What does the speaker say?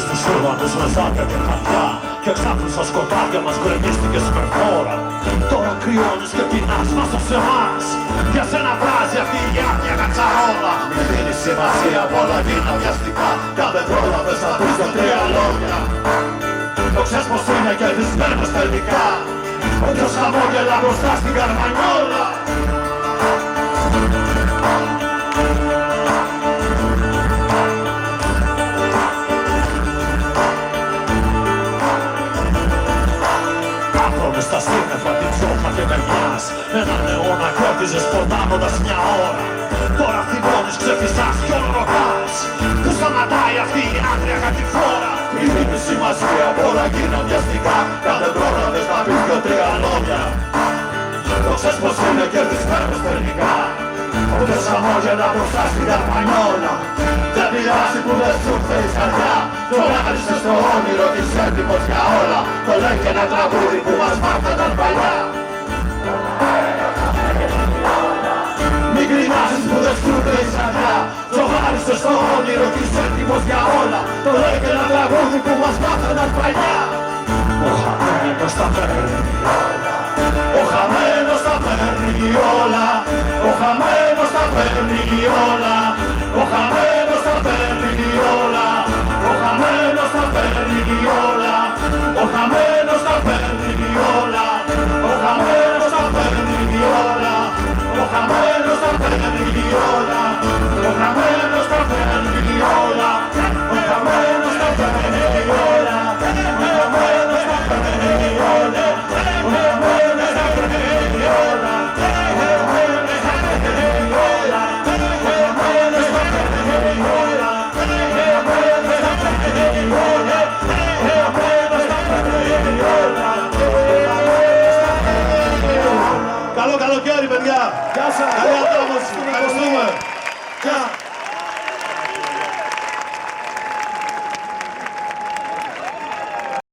Στους ουρανούς με ζάρια και χαρτιά και ξάφνου στα σκοτάδια μας γκρεμίστηκες με φόρα. Τώρα κρυώνεις και πεινάς μέσα σε εμάς. Για σένα βράζει αυτή η άγνοια κατσαρόλα. Μη δίνεις σημασία, πολλά γίναν βιαστικά. Κι αν δεν πρόλαβες να πεις τα τρία λόγια, το ξέρεις πως είναι κερδισμένος τελικά. Όποιος χαμόγελα μπροστά στην καρμανιόλα. Στα σύννεφα την ψόφα και με μιας. Έναν αιώνα κέρδιζες πονάνοντας μια ώρα. Τώρα θυμώνεις, ξεφυσάς κι όλο ρωτάς. Πού σταματάει αυτή η άγρια κατηφόρα. Μη δίνεις σημασία, όλα γίναν βιαστικά. Κι αν δεν πρόλαβες να πεις δυο τρία λόγια, το ξέρεις πως είναι κερδισμένος τελικά. Όποιος χαμόγελα μπροστά στην καρμανιόλα. Δεν πειράζει που δεν σου ήρθε η καρδιά. Το άριστες στο όνειρο της έτοιμος για όλα. Το λέει και ένα τραγούδι που μας μάθαιναν παλιά. Μην κρινάζεις που δεν σου ήρθε η καρδιά. Το άριστες στο όνειρο της έτοιμος για όλα. Το λέει και ένα τραγούδι που μας μάθαιναν παλιά. Ο χαμένος τα παίρνει όλα. Ο χαμένος τα παίρνει όλα. Ο χαμένος τα παίρνει όλα. Ο χαμένος τα παίρνει όλα. Ο χαμένος τα παίρνει όλα. Ο χαμένος τα παίρνει όλα. Ο χαμένος τα παίρνει όλα. Ο χαμένος τα παίρνει